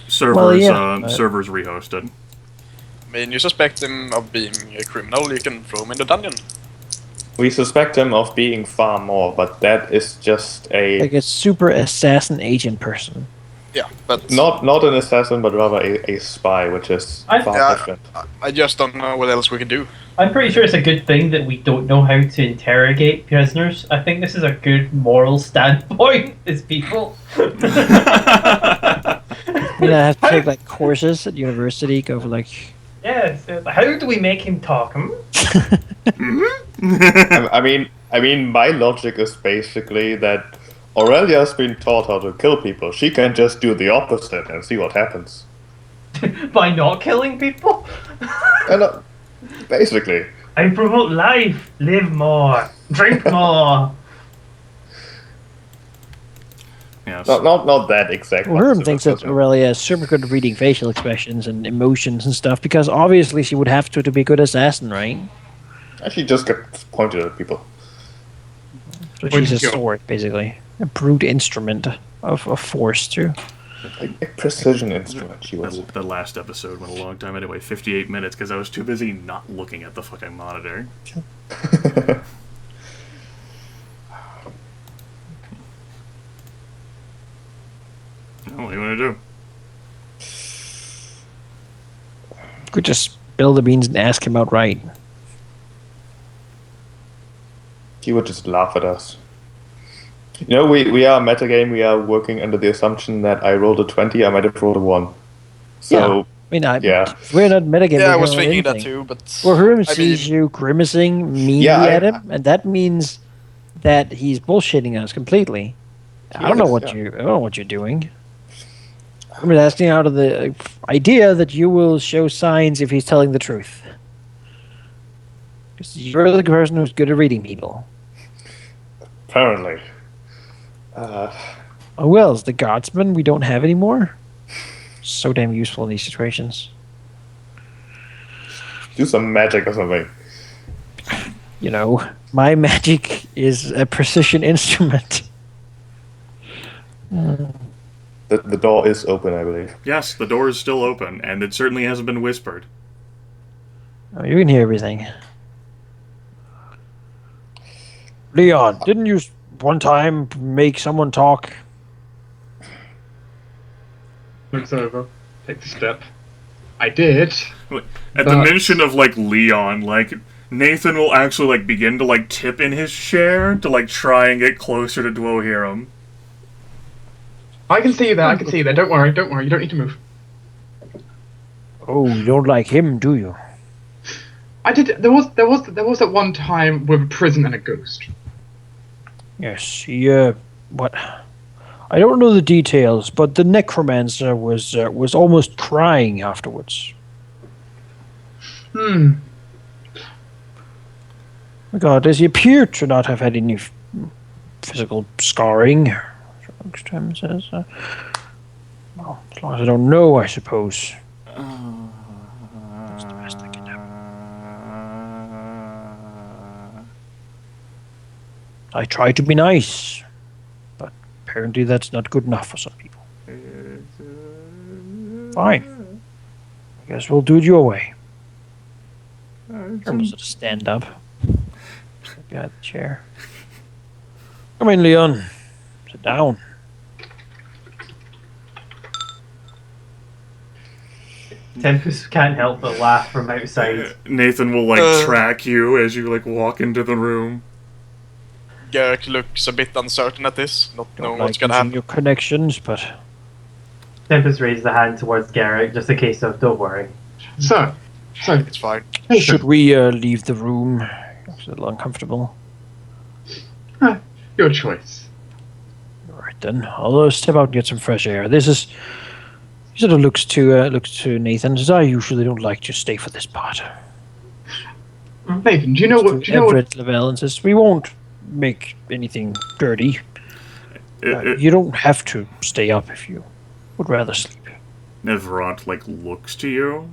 servers rehosted. I mean, you suspect him of being a criminal, you can throw him in the dungeon. We suspect him of being far more, but that is just like a super assassin agent person. Yeah, but... Not an assassin, but rather a spy, which is far different. I just don't know what else we can do. I'm pretty sure it's a good thing that we don't know how to interrogate prisoners. I think this is a good moral standpoint as people. I mean, I have to take like courses at university, go for like... Yes, how do we make him talk? I mean, my logic is basically that Aurelia has been taught how to kill people. She can just do the opposite and see what happens. By not killing people? And, basically. I promote life. Live more. Drink more. Yes. Not that exact. Dwohurim thinks that Aurelia is super good at reading facial expressions and emotions and stuff, because obviously she would have to be a good assassin, right? She just gets pointed at people. So she's a sword, basically. A brute instrument of force, too. A precision instrument, she was. The last episode went a long time anyway, 58 minutes, because I was too busy not looking at the fucking monitor. What do you want to do? Could just spill the beans and ask him outright. He would just laugh at us. You know, we are metagame, we are working under the assumption that I rolled a 20, I might have rolled a 1. So, we're not metagaming. Yeah, I was thinking that too, but... Whoever sees you grimacing meanly at him, and that means that he's bullshitting us completely. I don't know what you're doing. I'm asking out of the idea that you will show signs if he's telling the truth. Because you're the person who's good at reading people. Apparently. Oh well, is the guardsman we don't have anymore? So damn useful in these situations. Do some magic or something. You know, my magic is a precision instrument. The door is open, I believe. Yes, the door is still open, and it certainly hasn't been whispered. Oh, you can hear everything. Leon, didn't you one time make someone talk? Looks over, takes a step. I did. At the mention of, like, Leon, like, Nathan will actually, like, begin to, like, tip in his chair to, like, try and get closer to Dwohurim. I can see you there, Don't worry, you don't need to move. Oh, you don't like him, do you? I did. There was that one time with a prison and a ghost. Yes, what? I don't know the details, but the necromancer was almost crying afterwards. My God, does he appear to not have had any physical scarring? Says, well, as long as I don't know, I suppose. That's the best I can do. I try to be nice, but apparently that's not good enough for some people. Fine. I guess we'll do it your way. Almost sort of stand up. Behind the chair. Come in, Leon. Sit down. Tempus can't help but laugh from outside. Nathan will, like, track you as you, like, walk into the room. Geráck looks a bit uncertain at this, not knowing Like what's gonna happen. your connections, but Tempus raised a hand towards Geráck, just in case of, don't worry. So It's fine. should we leave the room? It's a little uncomfortable. your choice. All right then, I'll step out and get some fresh air. He sort of looks to Nathan. Says, I usually don't like to stay for this part. Nathan, do you know what? Lavelle and says, we won't make anything dirty. You don't have to stay up if you would rather sleep. Nevrot, like, looks to you,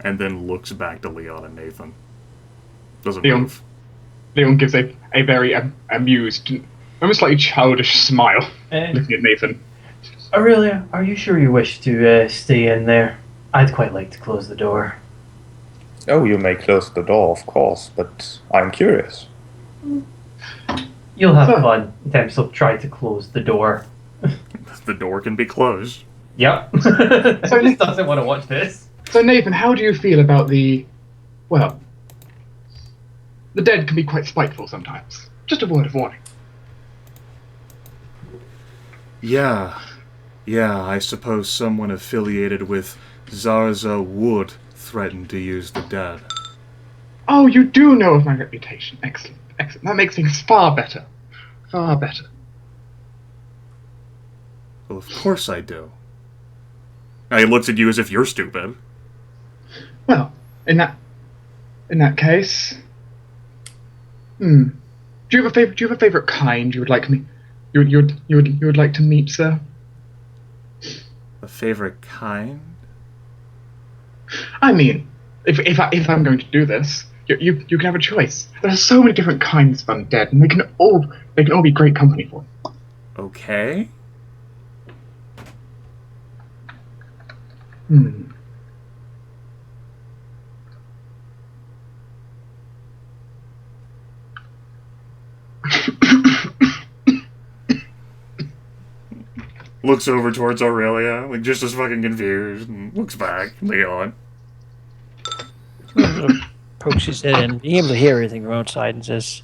and then looks back to Leon and Nathan. Doesn't Leon. move. Leon gives a very amused, almost slightly childish smile, looking at Nathan. Aurelia, are you sure you wish to stay in there? I'd quite like to close the door. Oh, you may close the door, of course, but I'm curious. You'll have fun. Tempus will try to close the door. The door can be closed. Yep. So He just doesn't want to watch this. So Nathan, how do you feel about the dead can be quite spiteful sometimes. Just a word of warning. Yeah, I suppose someone affiliated with Zarza would threaten to use the dead. Oh, you do know of my reputation. Excellent. That makes things far better. Far better. Well, of course I do. Now he looks at you as if you're stupid. Well, in that case, do you have a favorite kind you would like me? You would like to meet, sir? A favorite kind? I mean, if I'm going to do this, you can have a choice. There are so many different kinds of undead, and they can all be great company for you. Okay. Looks over towards Aurelia, like just as fucking confused, and looks back. Leon. Pokes his head in, being able to hear everything from outside, and says,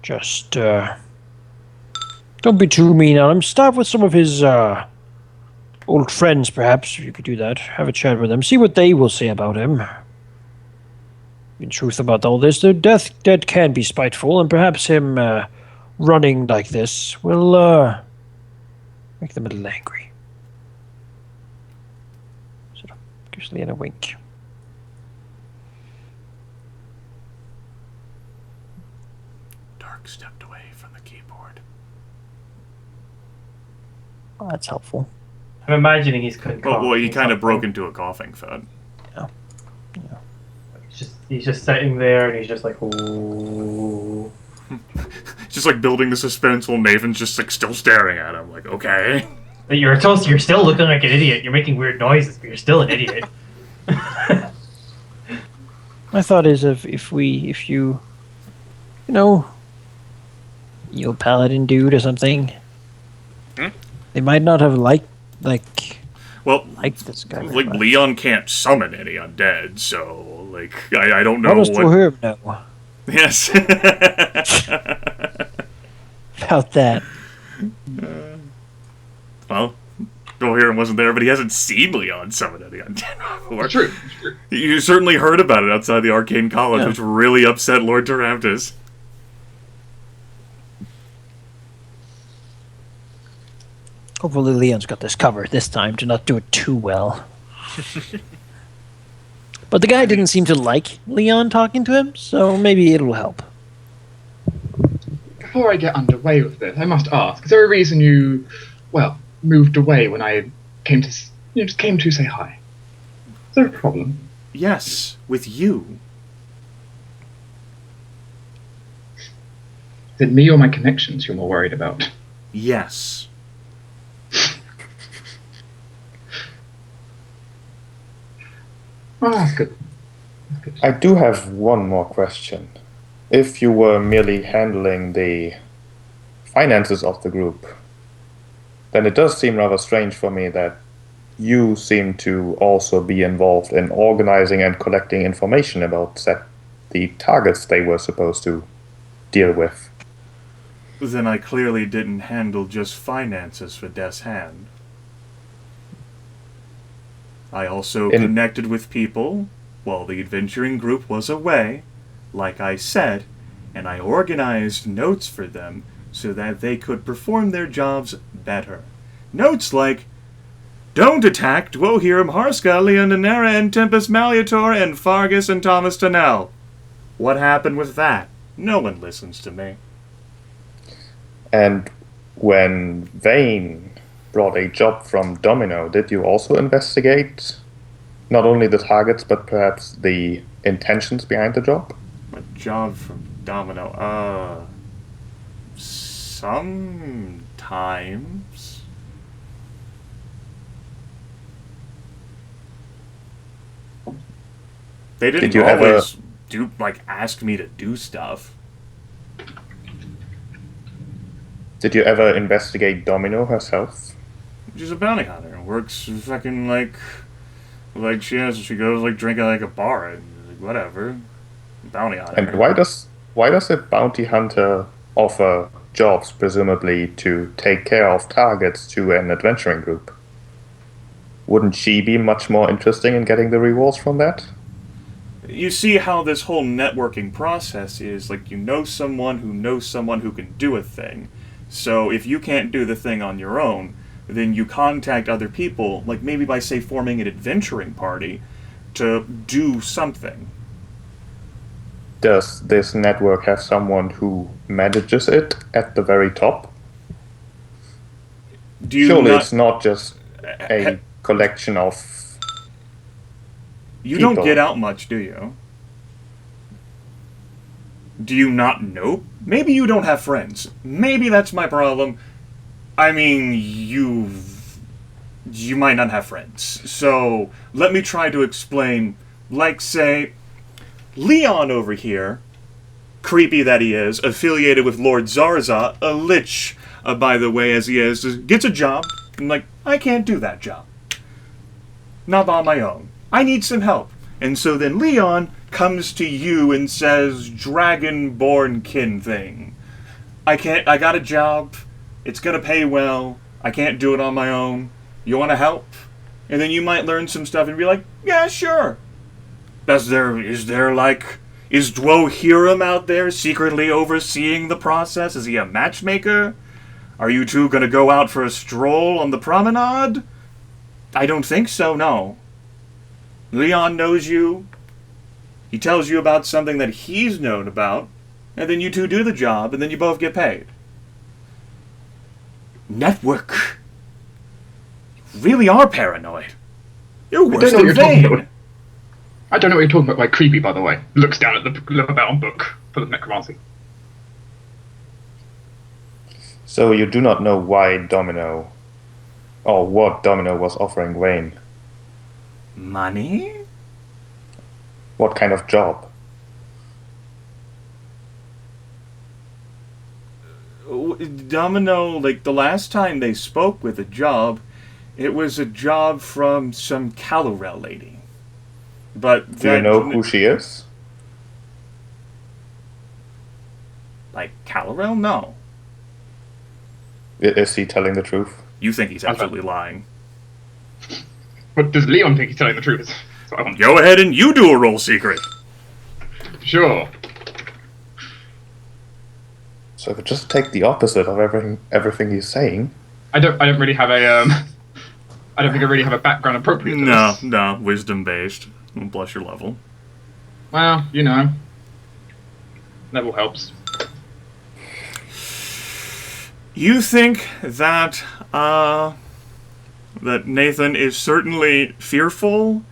"Just don't be too mean on him. Start with some of his old friends, perhaps. If you could do that, have a chat with them, see what they will say about him. In truth, about all this, the dead can be spiteful, and perhaps him running like this will make them a little angry." Sort of gives Leon a wink. Dark stepped away from the keyboard. Oh, that's helpful. I'm imagining he's couldn't Well, he kind of broke into a coughing fit. Yeah. He's just sitting there and he's just like, ooh. Just like building the suspense while Nathan's just like still staring at him, like, okay. You're still looking like an idiot. You're making weird noises, but you're still an idiot. My thought is if you know, you a paladin dude or something, they might not have liked this guy. Like Leon can't summon any undead, so like I don't know How does Dwohurim know Yes. about that? Well, Dwohurim wasn't there, but he hasn't seen Leon summon any undead before. True. You certainly heard about it outside the Arcane College, which really upset Lord Tarantus. Hopefully Leon's got this covered this time to not do it too well. But the guy didn't seem to like Leon talking to him, so maybe it'll help. Before I get underway with this, I must ask: is there a reason you, moved away when I came to, just came to say hi? Is there a problem? Yes, with you. Is it me or my connections you're more worried about? Yes. Oh, that's good. I do have one more question. If you were merely handling the finances of the group, then it does seem rather strange for me that you seem to also be involved in organizing and collecting information about the targets they were supposed to deal with. Then I clearly didn't handle just finances for Death's Hand. I also connected with people while the adventuring group was away, like I said, and I organized notes for them so that they could perform their jobs better. Notes like, "Don't attack Dwohurim, Harsca, Demnera, and Tempus, Malleator, and Fargus and Thomas Tannell." What happened with that? No one listens to me. And when Vane brought a job from Domino, did you also investigate not only the targets, but perhaps the intentions behind the job? A job from Domino. Sometimes. They didn't Did you always ask me to do stuff. Did you ever investigate Domino herself? She's a bounty hunter. Works fucking like she goes drinking like a bar and whatever. Bounty hunter. And why does a bounty hunter offer jobs, presumably to take care of targets to an adventuring group? Wouldn't she be much more interesting in getting the rewards from that? You see how this whole networking process is, like, you know someone who can do a thing. So if you can't do the thing on your own, then you contact other people, like maybe by, say, forming an adventuring party to do something. Does this network have someone who manages it at the very top? Surely it's not just a collection of You people. don't get out much, do you? Do you not know? Maybe you don't have friends. Maybe that's my problem. I mean, you might not have friends. So, let me try to explain. Like, say, Leon over here, creepy that he is, affiliated with Lord Zarza, a lich, by the way, as he is, gets a job. I'm like, I can't do that job. Not on my own. I need some help. And so then Leon comes to you and says, Dragonborn kin thing. I got a job. It's gonna pay well. I can't do it on my own. You wanna help? And then you might learn some stuff and be like, yeah, sure. Is Dwohurim out there secretly overseeing the process? Is he a matchmaker? Are you two gonna go out for a stroll on the promenade? I don't think so, no. Leon knows you. He tells you about something that he's known about, and then you two do the job, and then you both get paid. Network. You really are paranoid. You're worse than Vane. I don't know what you're talking about by creepy, by the way. Looks down at the bound book full of necromancy. So you do not know why Domino, or what Domino was offering Wayne? Money? What kind of job? Domino, like, the last time they spoke with a job, it was a job from some Calorel lady. But do you know who she is? Like, Calorel? No. Is he telling the truth? You think he's absolutely lying. But does Leon think he's telling the truth? Go ahead and you do a roll secret. Sure. So if I just take the opposite of everything he's saying. I don't really have a I don't think I really have a background appropriate to this. No, wisdom based. Bless your level. Well, you know. Level helps. You think that that Nathan is certainly fearful,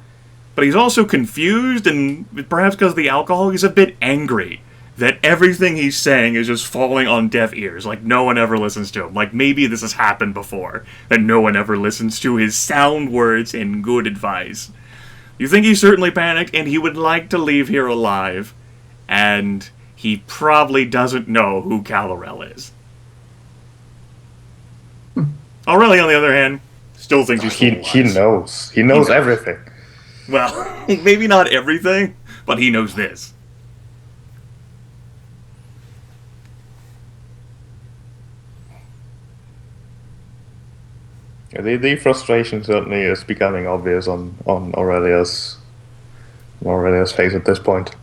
but he's also confused, and perhaps because of the alcohol, he's a bit angry that everything he's saying is just falling on deaf ears, like no one ever listens to him. Like maybe this has happened before, that no one ever listens to his sound words and good advice. You think he's certainly panicked, and he would like to leave here alive, and he probably doesn't know who Calorel is. Aurelia, on the other hand, still thinks he's he knows. He knows everything. Well, maybe not everything, but he knows this. Yeah, the frustration certainly is becoming obvious on Aurelia's face at this point.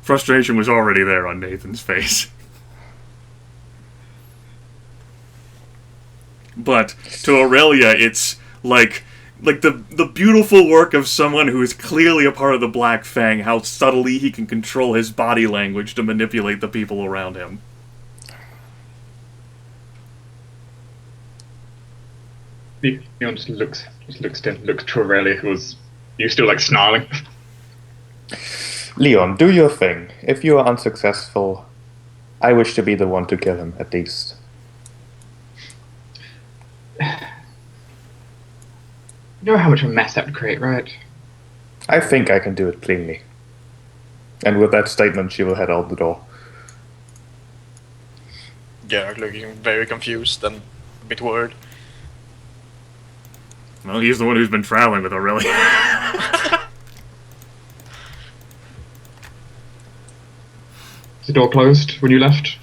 Frustration was already there on Nathan's face. But to Aurelia, it's like the beautiful work of someone who is clearly a part of the Black Fang, how subtly he can control his body language to manipulate the people around him. Leon just looks to Aurelia, who's still like snarling. Leon, do your thing. If you are unsuccessful, I wish to be the one to kill him, at least. You know how much of a mess that would create, right? I think I can do it cleanly. And with that statement, she will head out the door. Geráck looking very confused and a bit worried. Well, he's the one who's been traveling with Aurelia. Is the door closed when you left?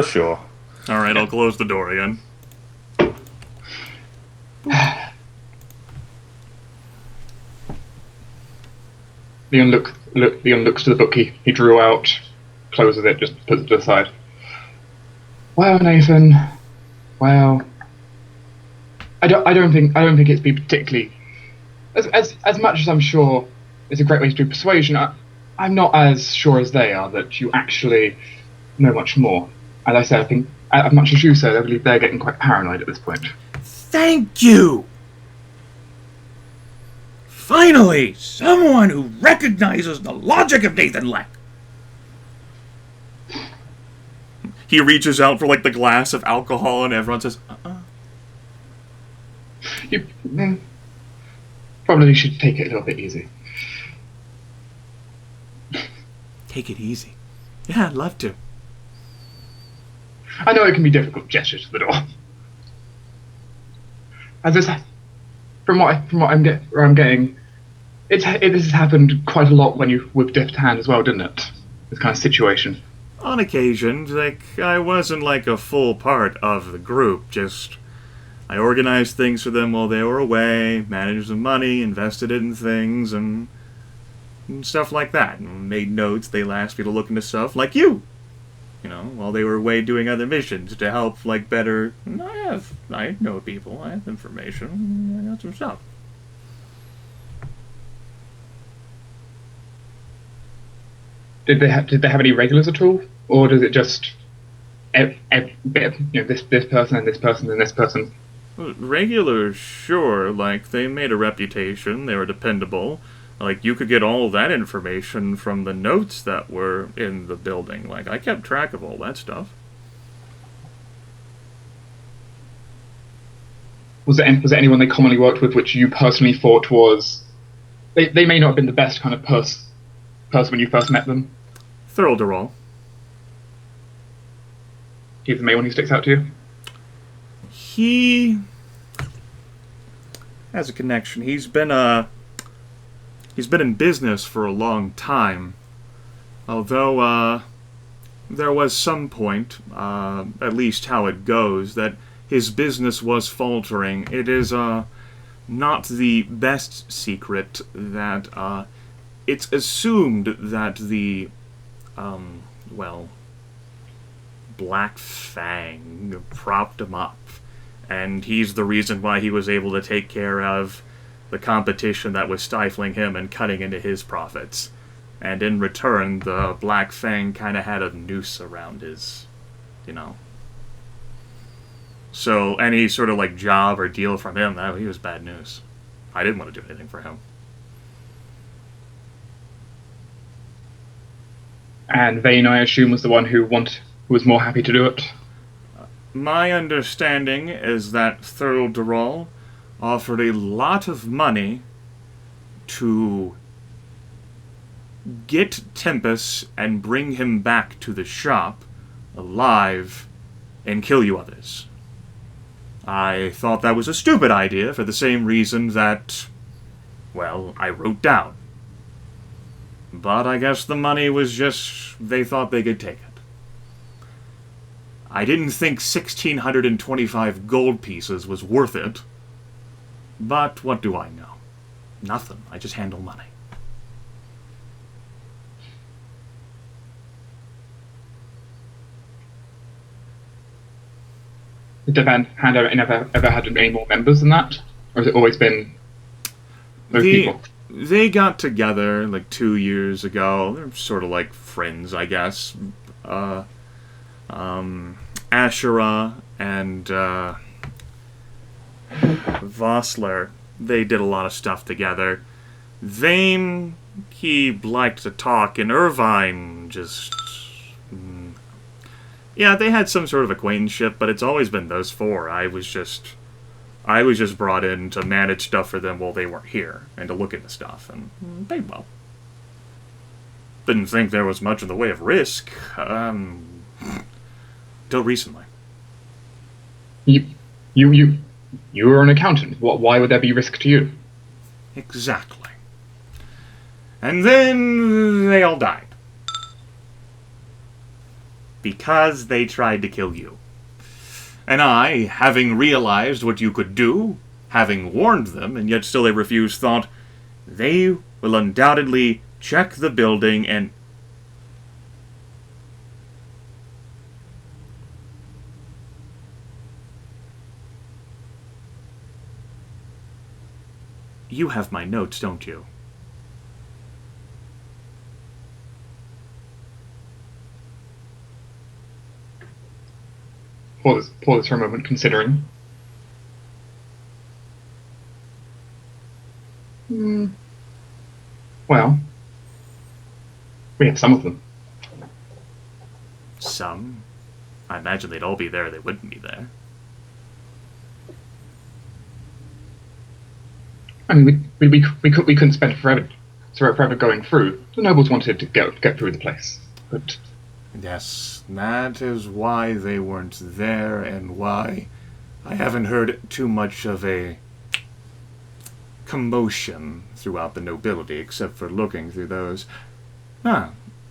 Sure. Alright, I'll close the door again. Leon looks to the book he drew out, closes it, just puts it to the side. Well, Nathan. Well, I don't think it's been particularly as much as I'm sure it's a great way to do persuasion. I'm not as sure as they are that you actually know much more. As I said, I think as much as you said, I believe they're getting quite paranoid at this point. Thank you! Finally, someone who recognizes the logic of Nathan Leck. He reaches out for, like, the glass of alcohol, and everyone says, You probably should take it a little bit easy. Take it easy. Yeah, I'd love to. I know it can be difficult. Gesture to the door. As this, from what I'm getting, this has happened quite a lot when you with Dipped Hand as well, didn't it? This kind of situation. On occasion, like, I wasn't like a full part of the group, just I organized things for them while they were away, managed the money, invested it in things, and stuff like that. And made notes, they asked me to look into stuff like you know, while they were away doing other missions to help, like, better. I know people, I have information, I got some stuff. Did they have any regulars at all, or does it just this person and this person and this person? Regulars, sure. Like, they made a reputation, they were dependable. Like, you could get all that information from the notes that were in the building. Like, I kept track of all that stuff. Was there anyone they commonly worked with which you personally thought was... They may not have been the best kind of person when you first met them? Thurl. He's the main one who sticks out to you? He has a connection. He's been in business for a long time. Although, there was some point, at least how it goes, that his business was faltering. It is, not the best secret that, it's assumed that the, Black Fang propped him up. And he's the reason why he was able to take care of the competition that was stifling him and cutting into his profits. And in return, the Black Fang kind of had a noose around his, So any sort of, like, job or deal from him, he was bad news. I didn't want to do anything for him. And Vane, I assume, was the one who was more happy to do it? My understanding is that Thurl offered a lot of money to get Tempus and bring him back to the shop alive and kill you others. I thought that was a stupid idea for the same reason that, I wrote down. But I guess the money was just, they thought they could take it. I didn't think 1,625 gold pieces was worth it. But what do I know? Nothing. I just handle money. Did the hand ever had any more members than that? Or has it always been those people? They got together like 2 years ago. They're sort of like friends, I guess. Asherah and Vossler, they did a lot of stuff together. Vane, he liked to talk, and Irvine just... Yeah, they had some sort of acquaintanceship, but it's always been those four. I was just I was just brought in to manage stuff for them while they weren't here, and to look into stuff, and paid well. Didn't think there was much in the way of risk, till recently. You were an accountant. Why would there be risk to you? Exactly. And then they all died. Because they tried to kill you. And I, having realized what you could do, having warned them, and yet still they refused, thought, they will undoubtedly check the building and... You have my notes, don't you? Pause for a moment, considering. Well, we have some of them. Some? I imagine they'd all be there, they wouldn't be there. I mean, we couldn't spend forever going through. The nobles wanted to get through the place, but yes, that is why they weren't there, and why I haven't heard too much of a commotion throughout the nobility, except for looking through those.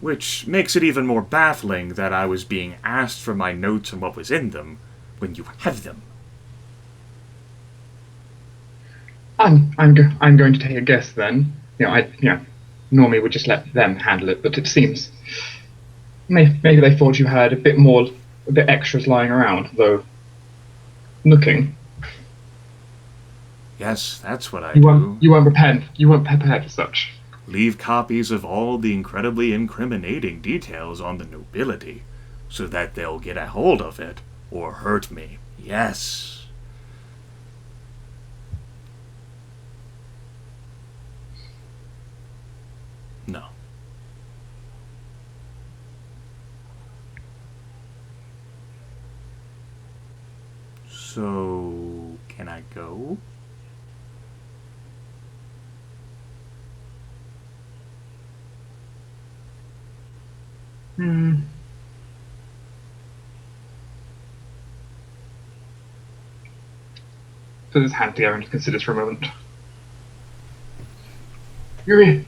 Which makes it even more baffling that I was being asked for my notes and what was in them when you have them. I'm going to take a guess then. Normally would just let them handle it, but it seems maybe they thought you had a bit extras lying around, though. Looking. Yes, that's what I do. You weren't prepared for such. Leave copies of all the incredibly incriminating details on the nobility, so that they'll get a hold of it or hurt me. Yes. No. So, can I go? Put his hand together and considers for a moment. Yuri,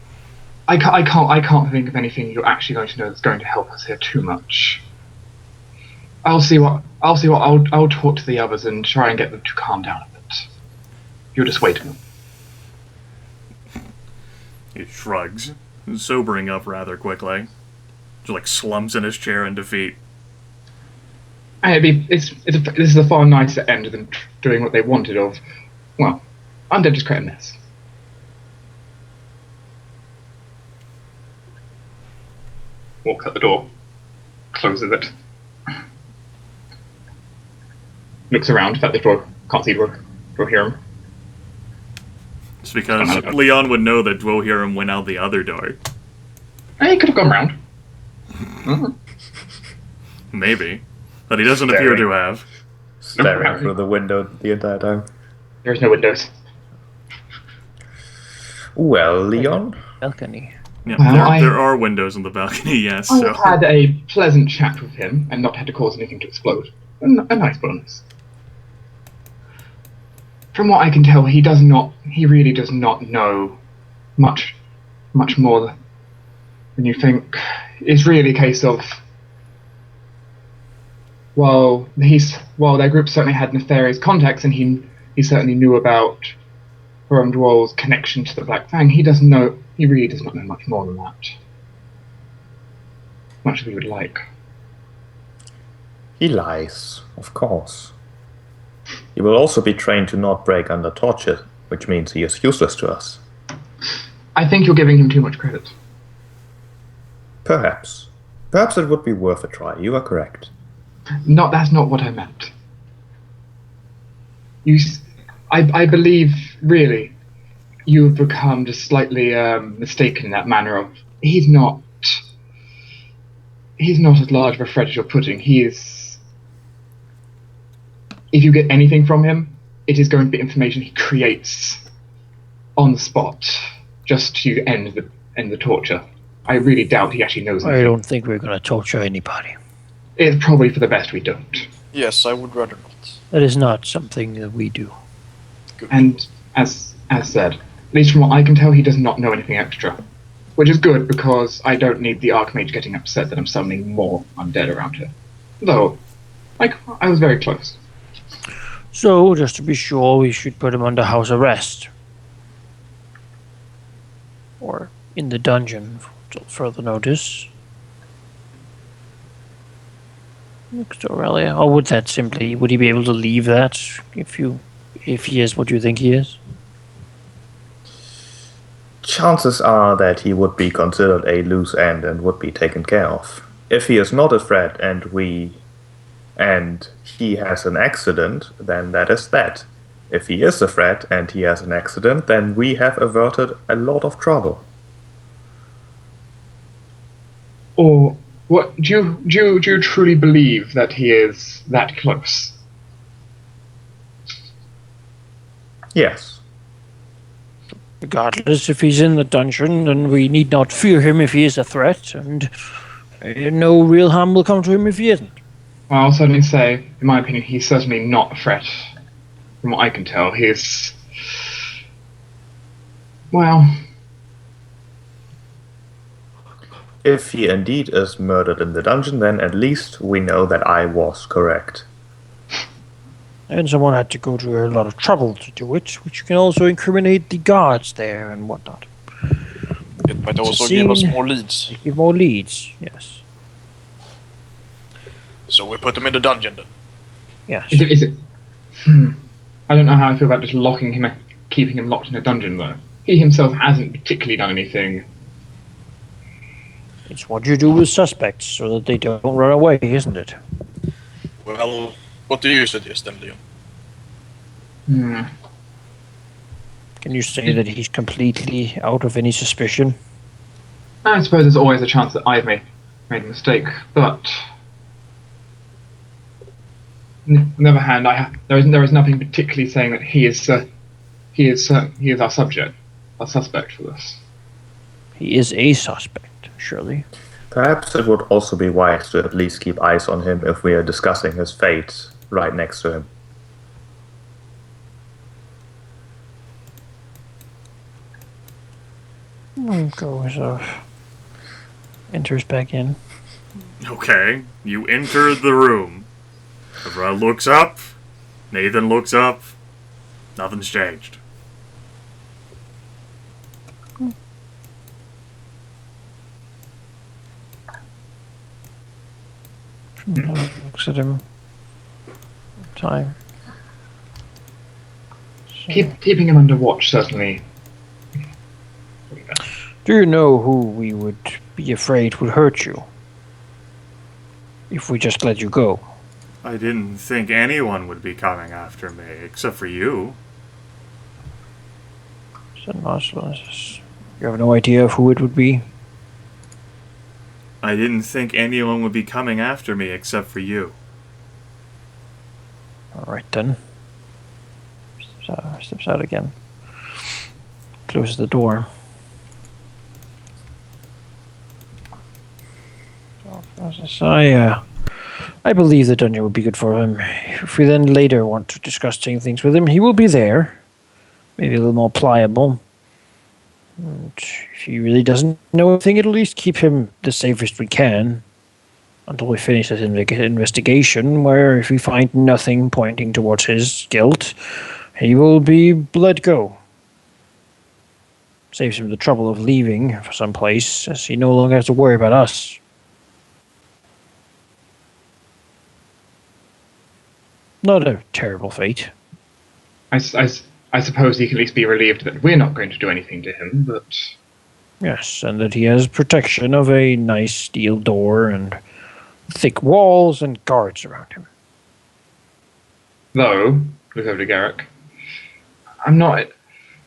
I can't think of anything you're actually going to know that's going to help us here too much. I'll talk to the others and try and get them to calm down a bit. You're dissuading them. He shrugs, sobering up rather quickly. Just slumps in his chair in defeat. This is a far nicer end than doing what they wanted of. Well, undead just create a mess. Walk out the door, closes it, looks around, that the door can't see Dwohurim. It's because Leon would know that Dwohurim went out the other door. He could have gone round. Maybe. But he doesn't appear to have. Staring through the window the entire time. There's no windows. Well, Leon? Balcony. Yeah, Well, there are windows on the balcony, yes. I've had a pleasant chat with him and not had to cause anything to explode. A nice bonus. From what I can tell, he really does not know much more than you think. It's really a case of, while their group certainly had nefarious contacts and he certainly knew about Dwell's connection to the Black Fang, he really does not know much more than that. Much as we would like. He lies, of course. He will also be trained to not break under torture, which means he is useless to us. I think you're giving him too much credit. Perhaps. Perhaps it would be worth a try. You are correct. That's not what I meant. I believe, really, you've become just slightly mistaken in that manner of he's not as large of a threat as you're putting. He is. If you get anything from him, it is going to be information he creates on the spot, just to end the torture. I really doubt he actually knows anything. I don't think we're going to torture anybody. It's probably for the best we don't. Yes, I would rather not. That is not something that we do. Good. And as said, at least from what I can tell, he does not know anything extra. Which is good, because I don't need the Archmage getting upset that I'm summoning more undead around here. Though, I was very close. So, just to be sure, we should put him under house arrest. Or in the dungeon, till further notice. Next to Aurelia. Or would he be able to leave that if he is what you think he is? Chances are that he would be considered a loose end and would be taken care of. If he is not a threat and he has an accident, then that is that. If he is a threat and he has an accident, then we have averted a lot of trouble. Or what? Do you truly believe that he is that close? Yes. Regardless, if he's in the dungeon, then we need not fear him if he is a threat, and no real harm will come to him if he isn't. Well, I'll certainly say, in my opinion, he's certainly not a threat. From what I can tell, he's... well... If he indeed is murdered in the dungeon, then at least we know that I was correct. And someone had to go to a lot of trouble to do it, which can also incriminate the guards there and whatnot. It might also give us more leads. Give more leads, yes. So we put him in the dungeon then. Yes. Is it? I don't know how I feel about just locking him, keeping him locked in a dungeon, though. He himself hasn't particularly done anything. It's what you do with suspects, so that they don't run away, isn't it? Well, what do you suggest then, Leon? Can you say that he's completely out of any suspicion? I suppose there's always a chance that I've made a mistake, but... on the other hand, there is nothing particularly saying that he is our suspect for this. He is a suspect, surely. Perhaps it would also be wise to at least keep eyes on him if we are discussing his fate right next to him. Enters back in. Okay, you enter the room. Everyone looks up. Nathan looks up. Nothing's changed. Looks at him. Time. So. Keeping him under watch, certainly. Do you know who we would be afraid would hurt you? If we just let you go. I didn't think anyone would be coming after me, except for you. You have no idea of who it would be? I didn't think anyone would be coming after me except for you. Alright then. Steps out again. Closes the door. I believe the dungeon would be good for him. If we then later want to discuss things with him, he will be there. Maybe a little more pliable. And if he really doesn't know anything, at least keep him the safest we can until we finish this investigation, where if we find nothing pointing towards his guilt, he will be let go. Saves him the trouble of leaving for some place, as he no longer has to worry about us. Not a terrible fate. I suppose he can at least be relieved that we're not going to do anything to him, but... Yes, and that he has protection of a nice steel door and thick walls and guards around him. Though, look over to Geráck, I'm not...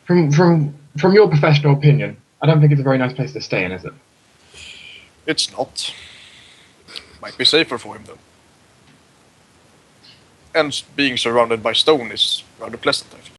From your professional opinion, I don't think it's a very nice place to stay in, is it? It's not. Might be safer for him, though. and being surrounded by stone is rather pleasant, actually.